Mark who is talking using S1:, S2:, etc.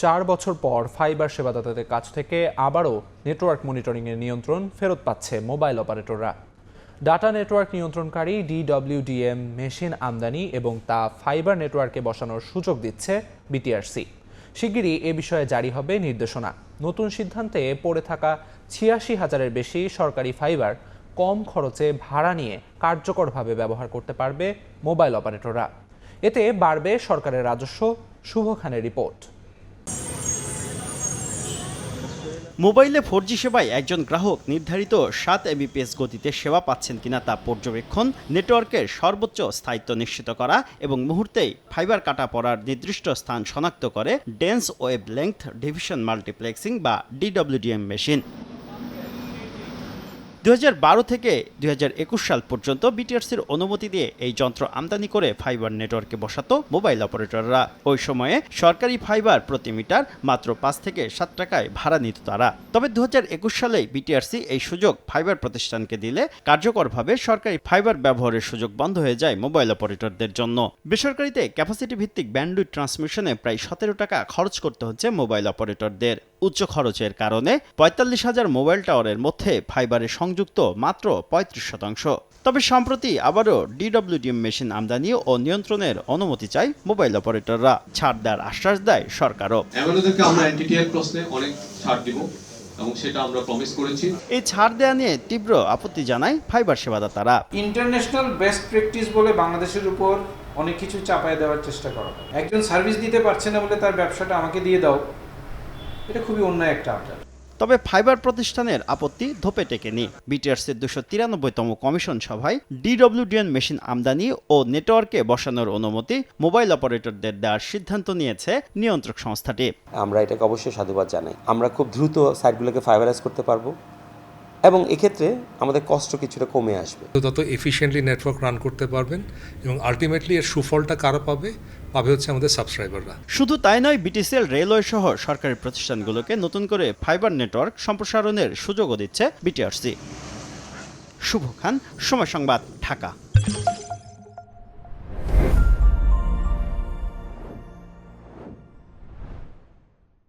S1: 4 বছর পর ফাইবার সেবাদাতাদের কাছ থেকে আবারও নেটওয়ার্ক মনিটরিংয়ের নিয়ন্ত্রণ ফেরত পাচ্ছে মোবাইল অপারেটররা। ডাটা নেটওয়ার্ক নিয়ন্ত্রণকারী DWDM মেশিন আমদানি এবং তা ফাইবার নেটওয়ার্কে বসানোর সুযোগ দিচ্ছে বিটিআরসি। শিগগিরই এ বিষয়ে জারি হবে নির্দেশনা। নতুন সিদ্ধান্তে পড়ে থাকা ৮৬,০০০-এর বেশি সরকারি ফাইবার কম খরচে ভাড়া নিয়ে কার্যকরভাবে ব্যবহার করতে পারবে মোবাইল অপারেটররা। এতে বাড়বে সরকারের রাজস্ব। শুভ খানের রিপোর্ট।
S2: মোবাইলে 4G সেবায় একজন গ্রাহক নির্ধারিত 7 Mbps গতিতে সেবা পাচ্ছেন কিনা তা পর্যবেক্ষণ, নেটওয়ার্কের সর্বোচ্চ স্থায়িত্ব নিশ্চিত করা এবং মুহূর্তেই ফাইবার কাটা পড়ার নির্দিষ্ট স্থান শনাক্ত করে dense wavelength division multiplexing বা DWDM মেশিন। 2012 থেকে 2021 সাল পর্যন্ত বিটিআরসির অনুমতি দিয়ে এই যন্ত্র আমদানি করে ফাইবার নেটওয়ার্কে বসাতো মোবাইল অপারেটররা। ওই সময়ে সরকারি ফাইবার প্রতি মিটার মাত্র 5 থেকে 7 টাকায় ভাড়া নিত তারা। তবে 2021 সালে বিটিআরসি এই সুযোগ ফাইবার প্রতিষ্ঠানকে দিলে কার্যকরভাবে সরকারি ফাইবার ব্যবহারের সুযোগ বন্ধ হয়ে যায় মোবাইল অপারেটরদের জন্য। বেসরকারিতে ক্যাপাসিটি ভিত্তিক ব্যান্ডউইথ ট্রান্সমিশনে প্রায় 17 টাকা খরচ করতে হচ্ছে মোবাইল অপারেটরদের। উচ্চ খরচের কারণে 45,000 মোবাইল টাওয়ারের মধ্যে ফাইবারের সংযুক্ত মাত্র 35%। তবে সম্প্রতি আবারও DWDM মেশিন আমদানি ও নিয়ন্ত্রণের অনুমতি চায় মোবাইল অপারেটররা। ছাড় দেওয়ার আশ্বাস দেয় সরকারও।
S3: আমাদেরকে আমরা এনটিটিআর প্রশ্নে অনেক ছাড় দিব এবং সেটা আমরা প্রমিস করেছি।
S2: এই ছাড় দেওয়া নিয়ে তীব্র আপত্তি জানায় ফাইবার সেবাদাতারা।
S4: ইন্টারন্যাশনাল বেস্ট প্র্যাকটিস বলে বাংলাদেশের উপর অনেক কিছু চাপায় দেওয়ার চেষ্টা করা হয়। একজন সার্ভিস দিতে পারছে না বলে তার ব্যবসাটা আমাকে দিয়ে দাও, এটা খুবই অন্যায় একটা আবদার।
S2: তবে ফাইবার প্রতিষ্ঠানের আপত্তি ধোপে টেকেনি। বিটিআরসির 293তম কমিশন সভায় DWDM মেশিন আমদানি ও নেটওয়ার্কে বসানোর অনুমতি মোবাইল অপারেটরদের দেওয়ার সিদ্ধান্ত নিয়েছে নিয়ন্ত্রক সংস্থাটি।
S5: আমরা এটাকে অবশ্যই সাধুবাদ জানাই। আমরা খুব দ্রুত সাইটগুলোকে ফাইবারাইজ করতে পারবো এবং এক্ষেত্রে আমাদের কষ্ট কিছুটা কমে আসবে।
S6: তত এফিশিয়েন্টলি নেটওয়ার্ক রান করতে পারবেন এবং আলটিমেটলি এর সুফলটা কারা পাবে হচ্ছে আমাদের সাবস্ক্রাইবাররা।
S2: শুধু তাই নয়, বিটিসিএল, রেলওয়ে সহ সরকারি প্রতিষ্ঠানগুলোকে নতুন করে ফাইবার নেটওয়ার্ক সম্প্রসারণের সুযোগও দিচ্ছে বিটিআরসি। শুভ খান, সময় সংবাদ, ঢাকা।